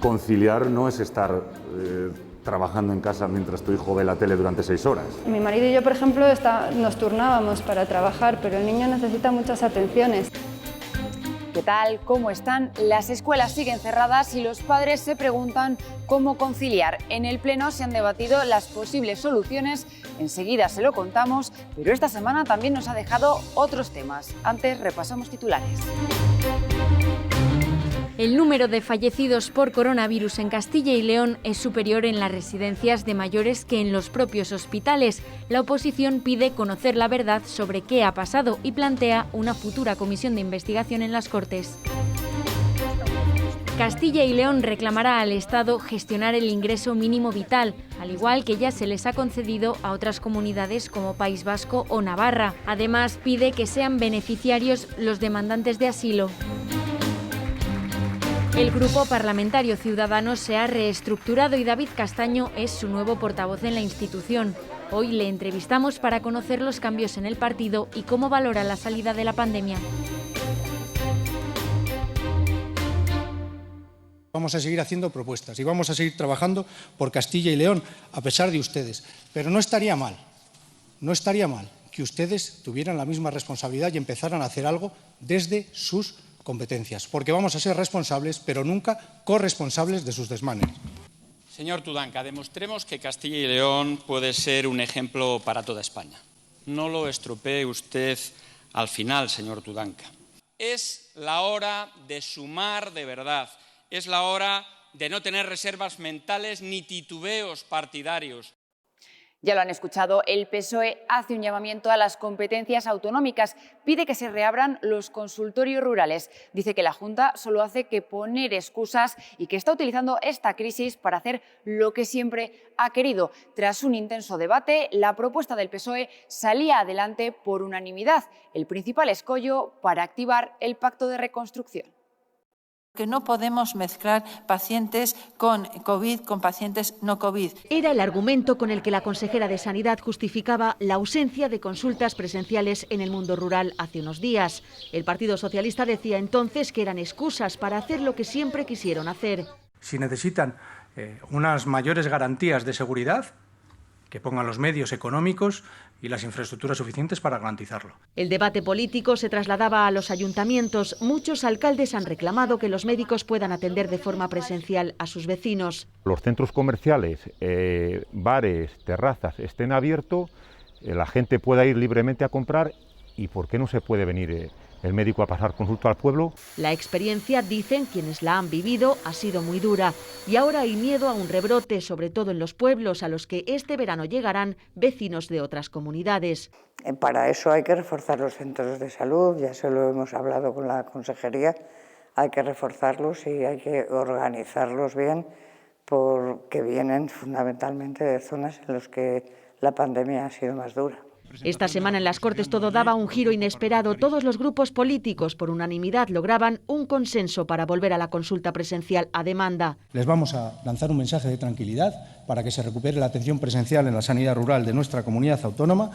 conciliar no es estar trabajando en casa mientras tu hijo ve la tele durante 6 horas. Mi marido y yo, por ejemplo, nos turnábamos para trabajar, pero el niño necesita muchas atenciones. ¿Qué tal? ¿Cómo están? Las escuelas siguen cerradas y los padres se preguntan cómo conciliar. En el Pleno se han debatido las posibles soluciones, enseguida se lo contamos, pero esta semana también nos ha dejado otros temas. Antes repasamos titulares. El número de fallecidos por coronavirus en Castilla y León es superior en las residencias de mayores que en los propios hospitales. La oposición pide conocer la verdad sobre qué ha pasado y plantea una futura comisión de investigación en las Cortes. Castilla y León reclamará al Estado gestionar el ingreso mínimo vital, al igual que ya se les ha concedido a otras comunidades como País Vasco o Navarra. Además, pide que sean beneficiarios los demandantes de asilo. El Grupo Parlamentario Ciudadanos se ha reestructurado y David Castaño es su nuevo portavoz en la institución. Hoy le entrevistamos para conocer los cambios en el partido y cómo valora la salida de la pandemia. Vamos a seguir haciendo propuestas y vamos a seguir trabajando por Castilla y León, a pesar de ustedes. Pero no estaría mal que ustedes tuvieran la misma responsabilidad y empezaran a hacer algo desde sus competencias, porque vamos a ser responsables, pero nunca corresponsables de sus desmanes. Señor Tudanca, demostremos que Castilla y León puede ser un ejemplo para toda España. No lo estropee usted al final, señor Tudanca. Es la hora de sumar de verdad. Es la hora de no tener reservas mentales ni titubeos partidarios. Ya lo han escuchado, el PSOE hace un llamamiento a las competencias autonómicas, pide que se reabran los consultorios rurales. Dice que la Junta solo hace que poner excusas y que está utilizando esta crisis para hacer lo que siempre ha querido. Tras un intenso debate, la propuesta del PSOE salía adelante por unanimidad, el principal escollo para activar el Pacto de Reconstrucción. Que no podemos mezclar pacientes con COVID con pacientes no COVID. Era el argumento con el que la consejera de Sanidad justificaba la ausencia de consultas presenciales en el mundo rural hace unos días. El Partido Socialista decía entonces que eran excusas para hacer lo que siempre quisieron hacer. Si necesitan unas mayores garantías de seguridad, que pongan los medios económicos y las infraestructuras suficientes para garantizarlo. El debate político se trasladaba a los ayuntamientos. Muchos alcaldes han reclamado que los médicos puedan atender de forma presencial a sus vecinos. Los centros comerciales, bares, terrazas estén abiertos, la gente pueda ir libremente a comprar y ¿por qué no se puede venir el médico a pasar consulta al pueblo? La experiencia, dicen quienes la han vivido, ha sido muy dura y ahora hay miedo a un rebrote, sobre todo en los pueblos a los que este verano llegarán vecinos de otras comunidades. Para eso hay que reforzar los centros de salud, ya se lo hemos hablado con la consejería, hay que reforzarlos y hay que organizarlos bien porque vienen fundamentalmente de zonas en las que la pandemia ha sido más dura. Esta semana en las Cortes todo daba un giro inesperado. Todos los grupos políticos por unanimidad lograban un consenso para volver a la consulta presencial a demanda. Les vamos a lanzar un mensaje de tranquilidad para que se recupere la atención presencial en la sanidad rural de nuestra comunidad autónoma.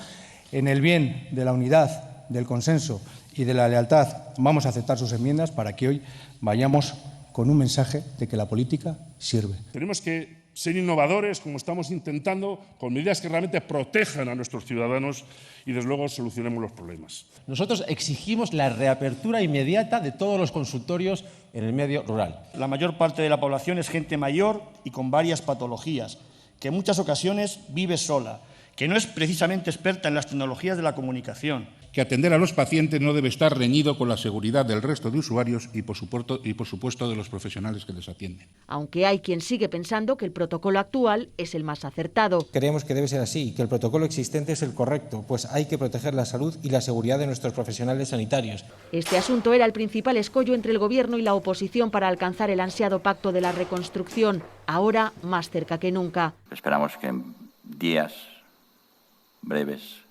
En el bien de la unidad, del consenso y de la lealtad vamos a aceptar sus enmiendas para que hoy vayamos con un mensaje de que la política sirve. Tenemos que ser innovadores, como estamos intentando, con medidas que realmente protejan a nuestros ciudadanos y, desde luego, solucionemos los problemas. Nosotros exigimos la reapertura inmediata de todos los consultorios en el medio rural. La mayor parte de la población es gente mayor y con varias patologías, que en muchas ocasiones vive sola, que no es precisamente experta en las tecnologías de la comunicación. Que atender a los pacientes no debe estar reñido con la seguridad del resto de usuarios y, por supuesto, de los profesionales que les atienden. Aunque hay quien sigue pensando que el protocolo actual es el más acertado. Creemos que debe ser así, que el protocolo existente es el correcto, pues hay que proteger la salud y la seguridad de nuestros profesionales sanitarios. Este asunto era el principal escollo entre el Gobierno y la oposición para alcanzar el ansiado Pacto de la Reconstrucción, ahora más cerca que nunca. Esperamos que en días breves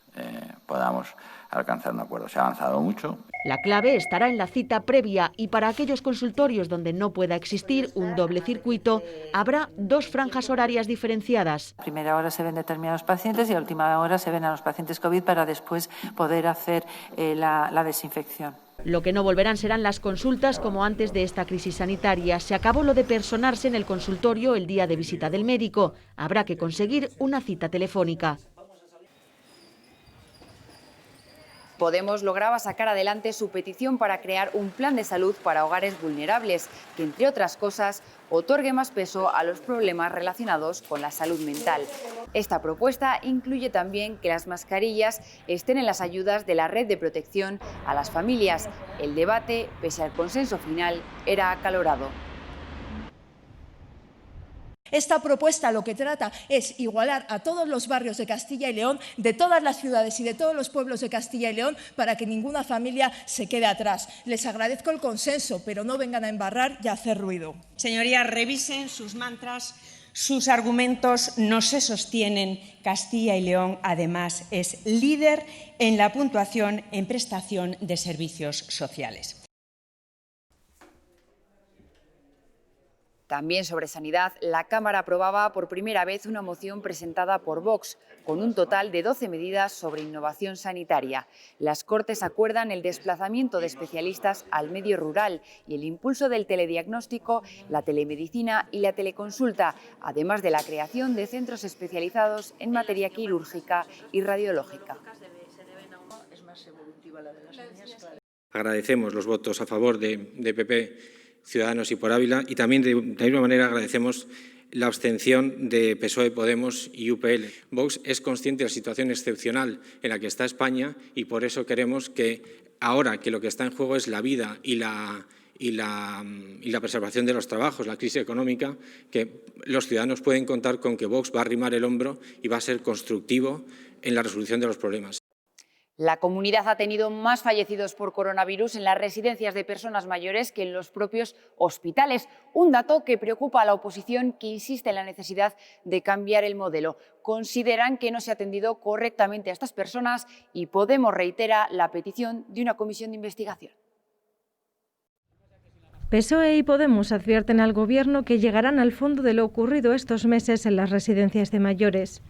podamos alcanzar un acuerdo. Se ha avanzado mucho. La clave estará en la cita previa y para aquellos consultorios donde no pueda existir un doble circuito, habrá 2 franjas horarias diferenciadas. A primera hora se ven determinados pacientes y a última hora se ven a los pacientes COVID para después poder hacer la desinfección. Lo que no volverán serán las consultas como antes de esta crisis sanitaria. Se acabó lo de personarse en el consultorio el día de visita del médico. Habrá que conseguir una cita telefónica. Podemos lograba sacar adelante su petición para crear un plan de salud para hogares vulnerables, que, entre otras cosas, otorgue más peso a los problemas relacionados con la salud mental. Esta propuesta incluye también que las mascarillas estén en las ayudas de la red de protección a las familias. El debate, pese al consenso final, era acalorado. Esta propuesta lo que trata es igualar a todos los barrios de Castilla y León, de todas las ciudades y de todos los pueblos de Castilla y León, para que ninguna familia se quede atrás. Les agradezco el consenso, pero no vengan a embarrar y a hacer ruido. Señorías, revisen sus mantras, sus argumentos no se sostienen. Castilla y León, además, es líder en la puntuación en prestación de servicios sociales. También sobre sanidad, la Cámara aprobaba por primera vez una moción presentada por Vox, con un total de 12 medidas sobre innovación sanitaria. Las Cortes acuerdan el desplazamiento de especialistas al medio rural y el impulso del telediagnóstico, la telemedicina y la teleconsulta, además de la creación de centros especializados en materia quirúrgica y radiológica. Agradecemos los votos a favor de PP, Ciudadanos y por Ávila, y también de la misma manera agradecemos la abstención de PSOE, Podemos y UPL. Vox es consciente de la situación excepcional en la que está España y por eso queremos que ahora que lo que está en juego es la vida y la preservación de los trabajos, la crisis económica, que los ciudadanos pueden contar con que Vox va a arrimar el hombro y va a ser constructivo en la resolución de los problemas. La comunidad ha tenido más fallecidos por coronavirus en las residencias de personas mayores que en los propios hospitales. Un dato que preocupa a la oposición, que insiste en la necesidad de cambiar el modelo. Consideran que no se ha atendido correctamente a estas personas y Podemos reitera la petición de una comisión de investigación. PSOE y Podemos advierten al Gobierno que llegarán al fondo de lo ocurrido estos meses en las residencias de mayores.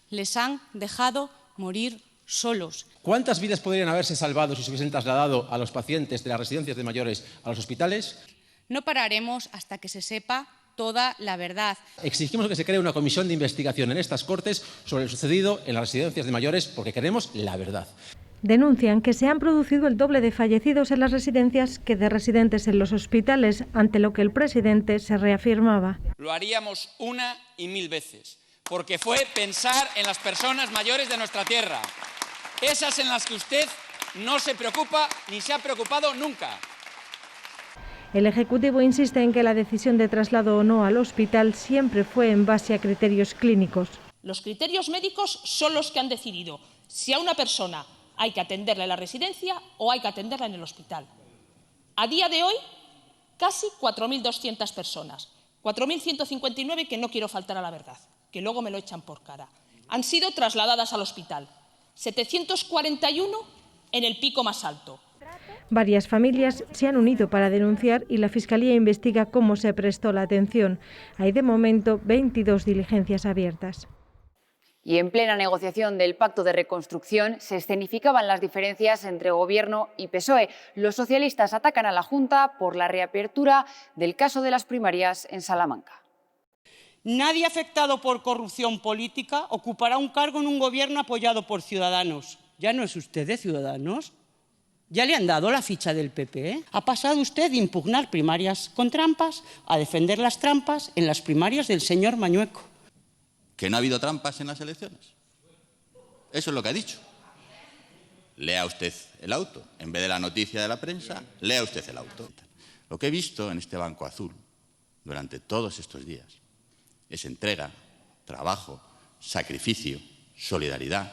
Les han dejado morir solos. ¿Cuántas vidas podrían haberse salvado si se hubiesen trasladado a los pacientes de las residencias de mayores a los hospitales? No pararemos hasta que se sepa toda la verdad. Exigimos que se cree una comisión de investigación en estas Cortes sobre lo sucedido en las residencias de mayores porque queremos la verdad. Denuncian que se han producido el doble de fallecidos en las residencias que de residentes en los hospitales, ante lo que el presidente se reafirmaba. Lo haríamos una y mil veces, porque fue pensar en las personas mayores de nuestra tierra. Esas en las que usted no se preocupa ni se ha preocupado nunca. El Ejecutivo insiste en que la decisión de traslado o no al hospital siempre fue en base a criterios clínicos. Los criterios médicos son los que han decidido si a una persona hay que atenderla en la residencia o hay que atenderla en el hospital. A día de hoy, casi 4.200 personas, 4.159 que no quiero faltar a la verdad, que luego me lo echan por cara, han sido trasladadas al hospital. 741 en el pico más alto. Varias familias se han unido para denunciar y la Fiscalía investiga cómo se prestó la atención. Hay de momento 22 diligencias abiertas. Y en plena negociación del Pacto de Reconstrucción se escenificaban las diferencias entre Gobierno y PSOE. Los socialistas atacan a la Junta por la reapertura del caso de las primarias en Salamanca. Nadie afectado por corrupción política ocupará un cargo en un gobierno apoyado por Ciudadanos. ¿Ya no es usted de Ciudadanos? ¿Ya le han dado la ficha del PP? ¿Ha pasado usted de impugnar primarias con trampas a defender las trampas en las primarias del señor Mañueco? ¿Que no ha habido trampas en las elecciones? Eso es lo que ha dicho. Lea usted el auto. En vez de la noticia de la prensa, lea usted el auto. Lo que he visto en este Banco Azul durante todos estos días es entrega, trabajo, sacrificio, solidaridad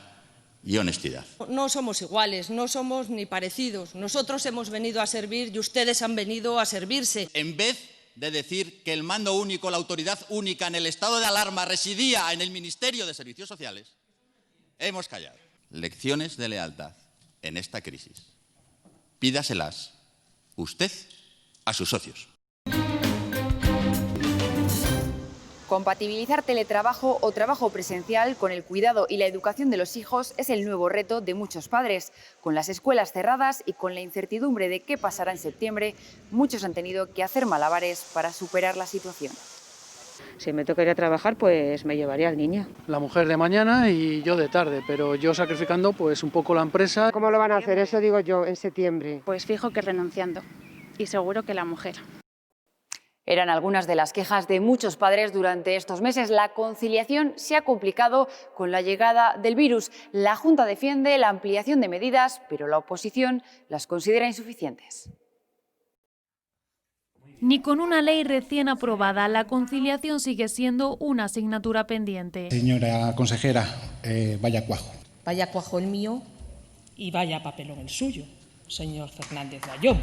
y honestidad. No somos iguales, no somos ni parecidos. Nosotros hemos venido a servir y ustedes han venido a servirse. En vez de decir que el mando único, la autoridad única en el estado de alarma residía en el Ministerio de Servicios Sociales, hemos callado. Lecciones de lealtad en esta crisis. Pídaselas usted a sus socios. Compatibilizar teletrabajo o trabajo presencial con el cuidado y la educación de los hijos es el nuevo reto de muchos padres. Con las escuelas cerradas y con la incertidumbre de qué pasará en septiembre, muchos han tenido que hacer malabares para superar la situación. Si me toca ir a trabajar, pues me llevaría al niño. La mujer de mañana y yo de tarde, pero yo sacrificando pues un poco la empresa. ¿Cómo lo van a hacer? Eso digo yo, en septiembre. Pues fijo que renunciando. Y seguro que la mujer. Eran algunas de las quejas de muchos padres durante estos meses. La conciliación se ha complicado con la llegada del virus. La Junta defiende la ampliación de medidas, pero la oposición las considera insuficientes. Ni con una ley recién aprobada, la conciliación sigue siendo una asignatura pendiente. Señora consejera, vaya cuajo. Vaya cuajo el mío y vaya papelón el suyo, señor Fernández Vallón.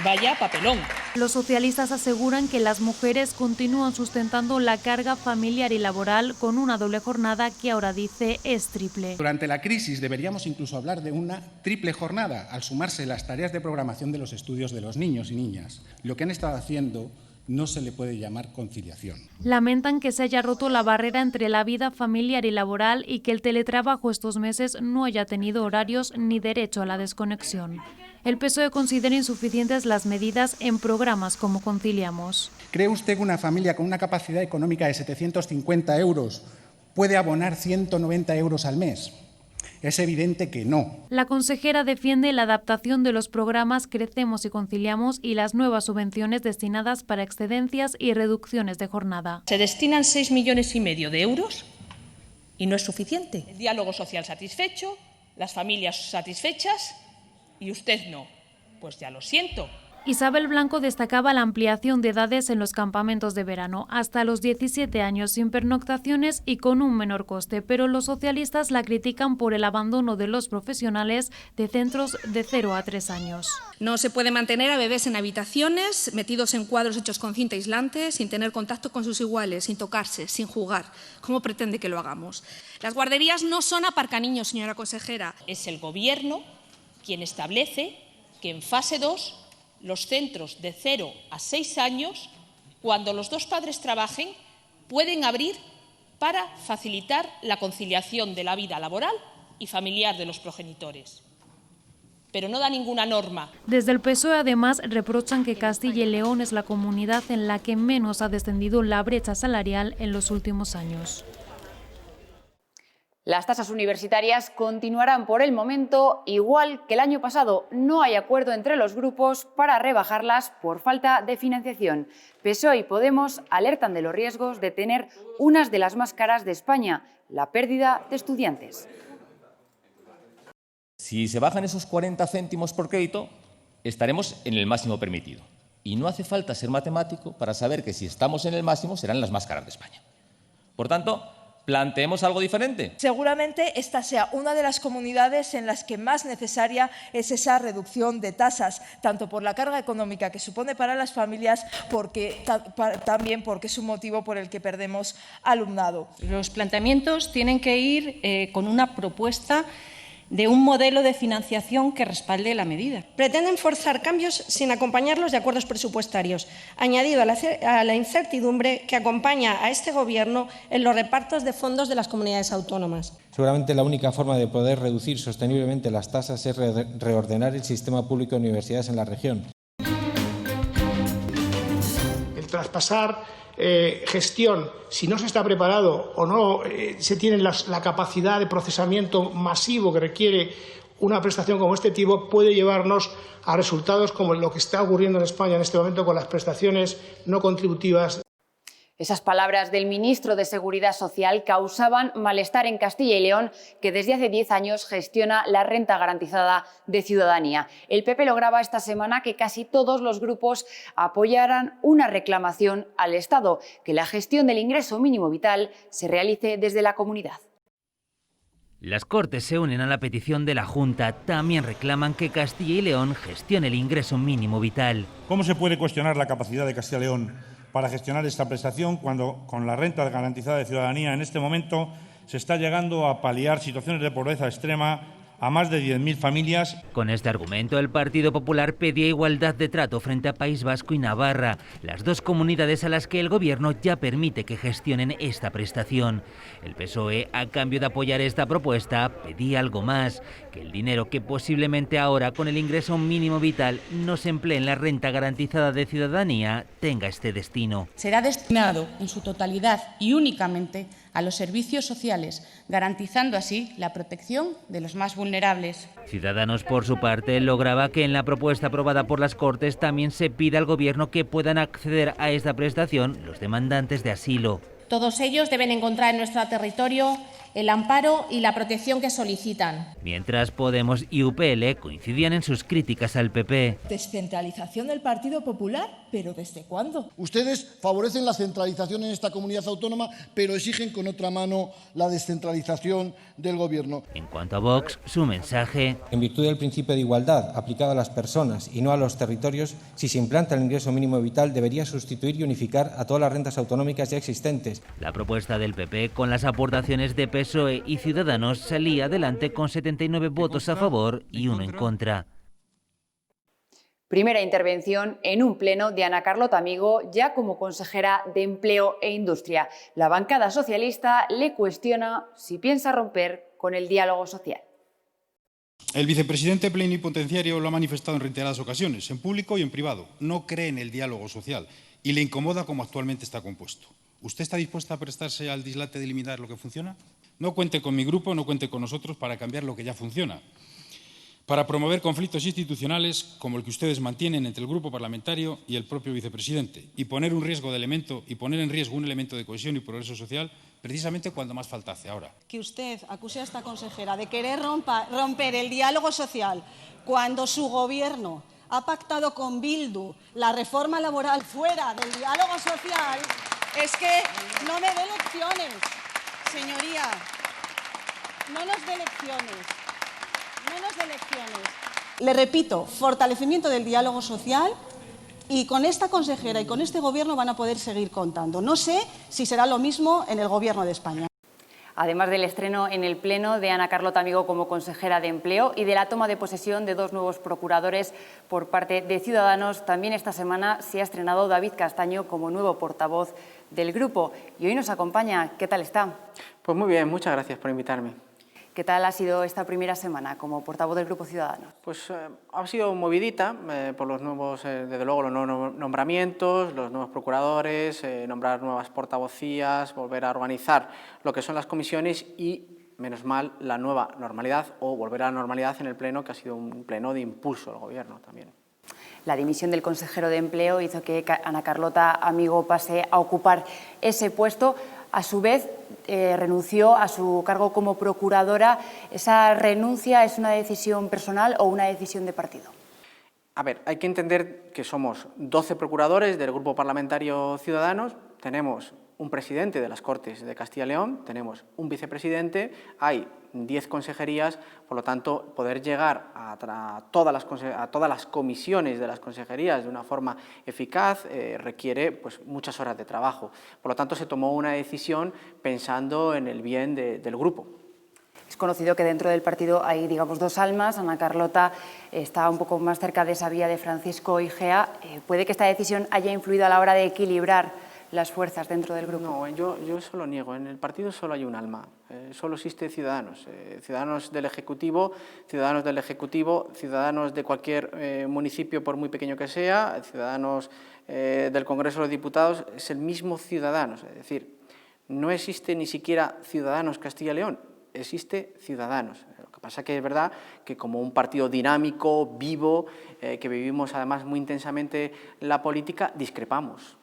Vaya papelón. Los socialistas aseguran que las mujeres continúan sustentando la carga familiar y laboral con una doble jornada que ahora dice es triple. Durante la crisis deberíamos incluso hablar de una triple jornada, al sumarse las tareas de programación de los estudios de los niños y niñas. Lo que han estado haciendo no se le puede llamar conciliación. Lamentan que se haya roto la barrera entre la vida familiar y laboral y que el teletrabajo estos meses no haya tenido horarios ni derecho a la desconexión. El PSOE considera insuficientes las medidas en programas como Conciliamos. ¿Cree usted que una familia con una capacidad económica de 750 euros puede abonar 190 euros al mes? Es evidente que no. La consejera defiende la adaptación de los programas Crecemos y Conciliamos y las nuevas subvenciones destinadas para excedencias y reducciones de jornada. Se destinan 6,5 millones de euros y no es suficiente. El diálogo social satisfecho, las familias satisfechas y usted no. Pues ya lo siento. Isabel Blanco destacaba la ampliación de edades en los campamentos de verano, hasta los 17 años sin pernoctaciones y con un menor coste, pero los socialistas la critican por el abandono de los profesionales de centros de 0 a 3 años. No se puede mantener a bebés en habitaciones, metidos en cuadros hechos con cinta aislante, sin tener contacto con sus iguales, sin tocarse, sin jugar. ¿Cómo pretende que lo hagamos? Las guarderías no son aparcaniños, señora consejera. Es el Gobierno quien establece que en fase 2 los centros de 0 a 6 años, cuando los dos padres trabajen, pueden abrir para facilitar la conciliación de la vida laboral y familiar de los progenitores. Pero no da ninguna norma. Desde el PSOE, además, reprochan que Castilla y León es la comunidad en la que menos ha descendido la brecha salarial en los últimos años. Las tasas universitarias continuarán por el momento igual que el año pasado. No hay acuerdo entre los grupos para rebajarlas por falta de financiación. PSOE y Podemos alertan de los riesgos de tener unas de las más caras de España, la pérdida de estudiantes. Si se bajan esos 40 céntimos por crédito, estaremos en el máximo permitido. Y no hace falta ser matemático para saber que si estamos en el máximo serán las más caras de España. Por tanto, ¿planteemos algo diferente? Seguramente esta sea una de las comunidades en las que más necesaria es esa reducción de tasas, tanto por la carga económica que supone para las familias, también porque es un motivo por el que perdemos alumnado. Los planteamientos tienen que ir con una propuesta de un modelo de financiación que respalde la medida. Pretenden forzar cambios sin acompañarlos de acuerdos presupuestarios, añadido a la incertidumbre que acompaña a este Gobierno en los repartos de fondos de las comunidades autónomas. Seguramente la única forma de poder reducir sosteniblemente las tasas es reordenar el sistema público de universidades en la región. El traspasar gestión, si no se está preparado o no se tiene la capacidad de procesamiento masivo que requiere una prestación como este tipo, puede llevarnos a resultados como lo que está ocurriendo en España en este momento con las prestaciones no contributivas. Esas palabras del ministro de Seguridad Social causaban malestar en Castilla y León, que desde hace 10 años gestiona la renta garantizada de ciudadanía. El PP lograba esta semana que casi todos los grupos apoyaran una reclamación al Estado, que la gestión del ingreso mínimo vital se realice desde la comunidad. Las Cortes se unen a la petición de la Junta. También reclaman que Castilla y León gestione el ingreso mínimo vital. ¿Cómo se puede cuestionar la capacidad de Castilla y León para gestionar esta prestación cuando con la renta garantizada de ciudadanía en este momento se está llegando a paliar situaciones de pobreza extrema a más de 10.000 familias. Con este argumento, el Partido Popular pedía igualdad de trato frente a País Vasco y Navarra, las dos comunidades a las que el Gobierno ya permite que gestionen esta prestación. El PSOE, a cambio de apoyar esta propuesta, pedía algo más, que el dinero que posiblemente ahora, con el ingreso mínimo vital, no se emplee en la renta garantizada de ciudadanía, tenga este destino. Será destinado en su totalidad y únicamente a los servicios sociales, garantizando así la protección de los más vulnerables. Ciudadanos, por su parte, lograba que en la propuesta aprobada por las Cortes también se pida al Gobierno que puedan acceder a esta prestación los demandantes de asilo. Todos ellos deben encontrar en nuestro territorio el amparo y la protección que solicitan. Mientras Podemos y UPL coincidían en sus críticas al PP. ¿Descentralización del Partido Popular? ¿Pero desde cuándo? Ustedes favorecen la centralización en esta comunidad autónoma, pero exigen con otra mano la descentralización del Gobierno. En cuanto a Vox, su mensaje: en virtud del principio de igualdad aplicado a las personas y no a los territorios, si se implanta el ingreso mínimo vital, debería sustituir y unificar a todas las rentas autonómicas ya existentes. La propuesta del PP, con las aportaciones de PSOE y Ciudadanos, salía adelante con 79 votos a favor y 1 en contra. Primera intervención en un pleno de Ana Carlota Amigo, ya como consejera de Empleo e Industria. La bancada socialista le cuestiona si piensa romper con el diálogo social. El vicepresidente plenipotenciario lo ha manifestado en reiteradas ocasiones, en público y en privado. No cree en el diálogo social y le incomoda como actualmente está compuesto. ¿Usted está dispuesta a prestarse al dislate de limitar lo que funciona? No cuente con mi grupo, no cuente con nosotros para cambiar lo que ya funciona. Para promover conflictos institucionales como el que ustedes mantienen entre el grupo parlamentario y el propio vicepresidente y poner en riesgo un elemento de cohesión y progreso social precisamente cuando más falta hace ahora. Que usted acuse a esta consejera de querer romper el diálogo social cuando su gobierno ha pactado con Bildu la reforma laboral fuera del diálogo social, es que no me dé lecciones, señoría, no nos dé lecciones. Le repito, fortalecimiento del diálogo social, y con esta consejera y con este gobierno van a poder seguir contando. No sé si será lo mismo en el gobierno de España. Además del estreno en el Pleno de Ana Carlota Amigo como consejera de Empleo y de la toma de posesión de 2 nuevos procuradores por parte de Ciudadanos, también esta semana se ha estrenado David Castaño como nuevo portavoz del grupo. Y hoy nos acompaña. ¿Qué tal está? Pues muy bien, muchas gracias por invitarme. ¿Qué tal ha sido esta primera semana como portavoz del Grupo Ciudadanos? Pues ha sido movidita por los nuevos, desde luego, los nuevos nombramientos, los nuevos procuradores, nombrar nuevas portavocías, volver a organizar lo que son las comisiones y, menos mal, la nueva normalidad o volver a la normalidad en el Pleno, que ha sido un pleno de impulso al Gobierno también. La dimisión del consejero de Empleo hizo que Ana Carlota Amigo pase a ocupar ese puesto. A su vez, renunció a su cargo como procuradora. ¿Esa renuncia es una decisión personal o una decisión de partido? A ver, hay que entender que somos 12 procuradores del Grupo Parlamentario Ciudadanos, tenemos un presidente de las Cortes de Castilla y León, tenemos un vicepresidente, hay 10 consejerías, por lo tanto, poder llegar a todas las comisiones de las consejerías de una forma eficaz requiere pues, muchas horas de trabajo. Por lo tanto, se tomó una decisión pensando en el bien del grupo. Es conocido que dentro del partido hay, digamos, 2 almas. Ana Carlota está un poco más cerca de esa vía de Francisco Igea. ¿Puede que esta decisión haya influido a la hora de equilibrar las fuerzas dentro del grupo? No, yo eso lo niego. En el partido solo hay un alma, solo existe Ciudadanos. Ciudadanos del Ejecutivo, ciudadanos de cualquier municipio, por muy pequeño que sea, ciudadanos del Congreso de los Diputados, es el mismo Ciudadanos. Es decir, no existe ni siquiera Ciudadanos Castilla y León, existe Ciudadanos. Lo que pasa que es verdad que como un partido dinámico, vivo, que vivimos además muy intensamente la política, discrepamos.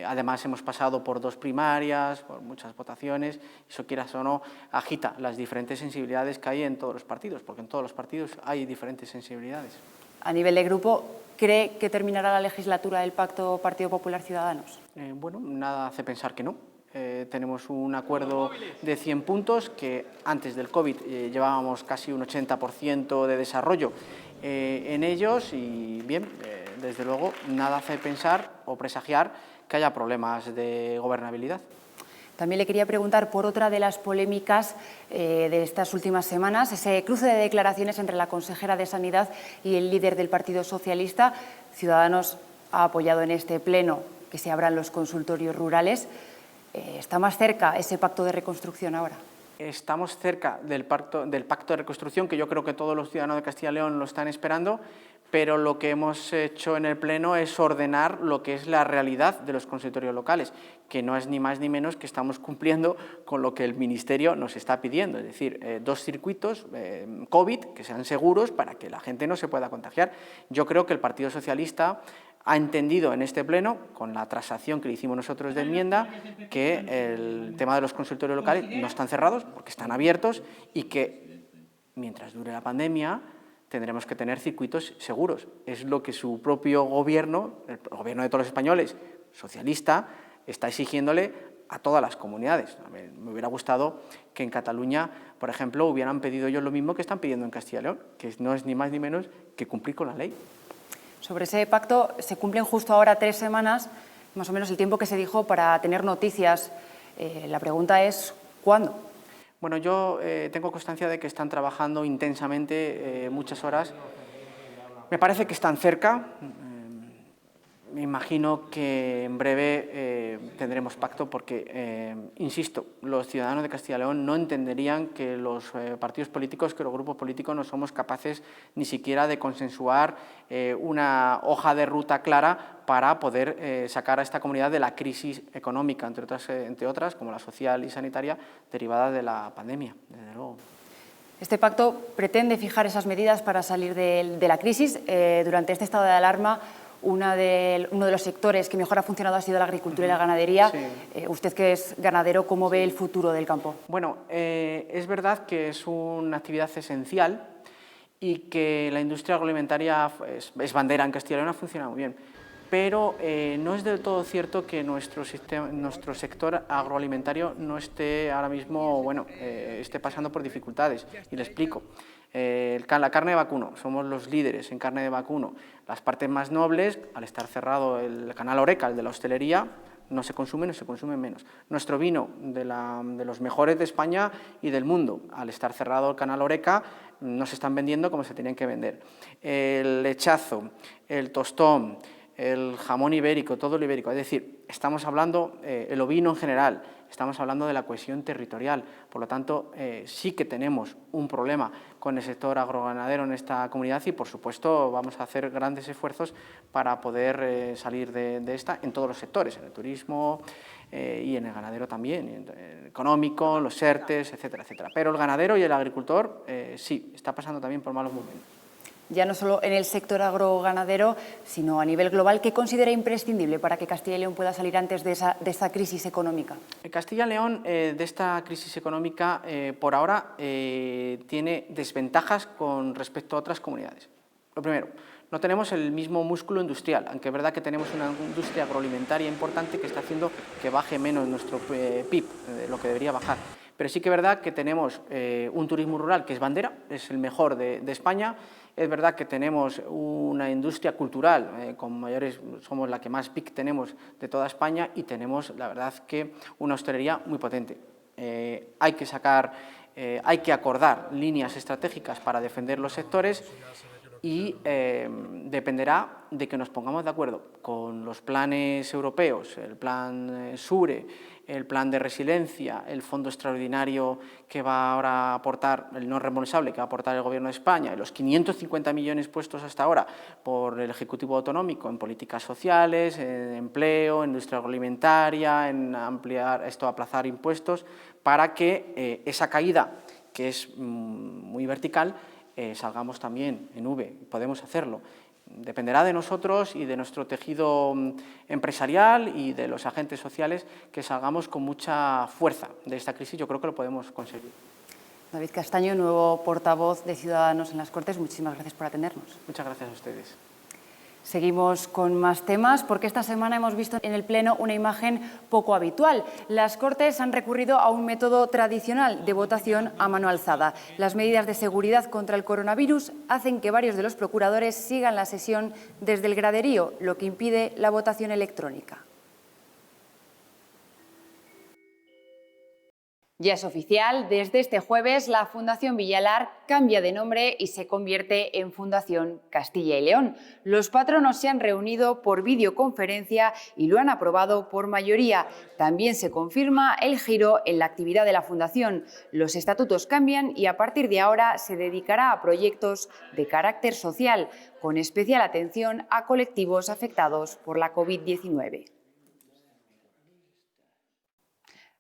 Además hemos pasado por 2 primarias, por muchas votaciones, eso quieras o no agita las diferentes sensibilidades que hay en todos los partidos, porque en todos los partidos hay diferentes sensibilidades. A nivel de grupo, ¿cree que terminará la legislatura del Pacto Partido Popular Ciudadanos? Bueno, nada hace pensar que no. Tenemos un acuerdo de 100 puntos que antes del COVID llevábamos casi un 80% de desarrollo en ellos y bien, desde luego nada hace pensar o presagiar que haya problemas de gobernabilidad. También le quería preguntar por otra de las polémicas de estas últimas semanas, ese cruce de declaraciones entre la consejera de Sanidad y el líder del Partido Socialista. Ciudadanos ha apoyado en este pleno que se abran los consultorios rurales. ¿Está más cerca ese pacto de reconstrucción ahora? Estamos cerca del pacto de reconstrucción, que yo creo que todos los ciudadanos de Castilla y León lo están esperando, pero lo que hemos hecho en el Pleno es ordenar lo que es la realidad de los consultorios locales, que no es ni más ni menos que estamos cumpliendo con lo que el Ministerio nos está pidiendo, es decir, 2 circuitos COVID que sean seguros para que la gente no se pueda contagiar. Yo creo que el Partido Socialista ha entendido en este Pleno, con la transacción que le hicimos nosotros de enmienda, que el tema de los consultorios locales no están cerrados porque están abiertos y que mientras dure la pandemia tendremos que tener circuitos seguros. Es lo que su propio gobierno, el gobierno de todos los españoles, socialista, está exigiéndole a todas las comunidades. A mí me hubiera gustado que en Cataluña, por ejemplo, hubieran pedido ellos lo mismo que están pidiendo en Castilla y León, que no es ni más ni menos que cumplir con la ley. Sobre ese pacto se cumplen justo ahora 3 semanas, más o menos el tiempo que se dijo para tener noticias. La pregunta es, ¿cuándo? Bueno, yo tengo constancia de que están trabajando intensamente muchas horas. Me parece que están cerca. Me imagino que en breve tendremos pacto porque, insisto, los ciudadanos de Castilla y León no entenderían que los partidos políticos, que los grupos políticos no somos capaces ni siquiera de consensuar una hoja de ruta clara para poder sacar a esta comunidad de la crisis económica, entre otras, como la social y sanitaria, derivada de la pandemia, desde luego. Este pacto pretende fijar esas medidas para salir de la crisis. Durante este estado de alarma, uno de los sectores que mejor ha funcionado ha sido la agricultura y la ganadería. Sí. Usted, que es ganadero, ¿cómo ve el futuro del campo? Bueno, es verdad que es una actividad esencial y que la industria agroalimentaria es bandera en Castilla y León, ha funcionado muy bien. Pero no es del todo cierto que nuestro sector agroalimentario no esté ahora mismo, esté pasando por dificultades. Y le explico. La carne de vacuno, somos los líderes en carne de vacuno. Las partes más nobles, al estar cerrado el canal Horeca, el de la hostelería, no se consumen menos. Nuestro vino, de los mejores de España y del mundo, al estar cerrado el canal Horeca, no se están vendiendo como se tenían que vender. El lechazo, el tostón, el jamón ibérico, todo lo ibérico, es decir, estamos hablando, el ovino en general, estamos hablando de la cohesión territorial, por lo tanto, sí que tenemos un problema con el sector agroganadero en esta comunidad y, por supuesto, vamos a hacer grandes esfuerzos para poder salir de esta en todos los sectores, en el turismo y en el ganadero también, en el económico, los ERTES, etcétera, etcétera. Pero el ganadero y el agricultor sí, está pasando también por malos momentos. Ya no solo en el sector agroganadero, sino a nivel global, ¿qué considera imprescindible para que Castilla y León pueda salir antes de esta crisis económica? Castilla y León, de esta crisis económica, por ahora, tiene desventajas con respecto a otras comunidades. Lo primero, no tenemos el mismo músculo industrial, aunque es verdad que tenemos una industria agroalimentaria importante que está haciendo que baje menos nuestro PIB, de lo que debería bajar. Pero sí que es verdad que tenemos un turismo rural que es bandera, es el mejor de España. Es verdad que tenemos una industria cultural, somos la que más PIB tenemos de toda España y tenemos, la verdad, que una hostelería muy potente. Hay que acordar líneas estratégicas para defender los sectores y dependerá de que nos pongamos de acuerdo con los planes europeos, el plan SURE, el plan de resiliencia, el fondo extraordinario que va ahora a aportar, el no reembolsable que va a aportar el Gobierno de España, y los 550 millones puestos hasta ahora por el Ejecutivo Autonómico en políticas sociales, en empleo, en industria agroalimentaria, en aplazar impuestos, para que esa caída, que es muy vertical, salgamos también en V. Podemos hacerlo. Dependerá de nosotros y de nuestro tejido empresarial y de los agentes sociales que salgamos con mucha fuerza de esta crisis. Yo creo que lo podemos conseguir. David Castaño, nuevo portavoz de Ciudadanos en las Cortes, muchísimas gracias por atendernos. Muchas gracias a ustedes. Seguimos con más temas, porque esta semana hemos visto en el Pleno una imagen poco habitual. Las Cortes han recurrido a un método tradicional de votación a mano alzada. Las medidas de seguridad contra el coronavirus hacen que varios de los procuradores sigan la sesión desde el graderío, lo que impide la votación electrónica. Ya es oficial, desde este jueves la Fundación Villalar cambia de nombre y se convierte en Fundación Castilla y León. Los patronos se han reunido por videoconferencia y lo han aprobado por mayoría. También se confirma el giro en la actividad de la Fundación. Los estatutos cambian y a partir de ahora se dedicará a proyectos de carácter social, con especial atención a colectivos afectados por la COVID-19.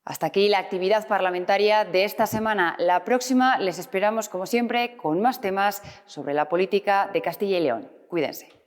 Hasta aquí la actividad parlamentaria de esta semana. La próxima les esperamos, como siempre, con más temas sobre la política de Castilla y León. Cuídense.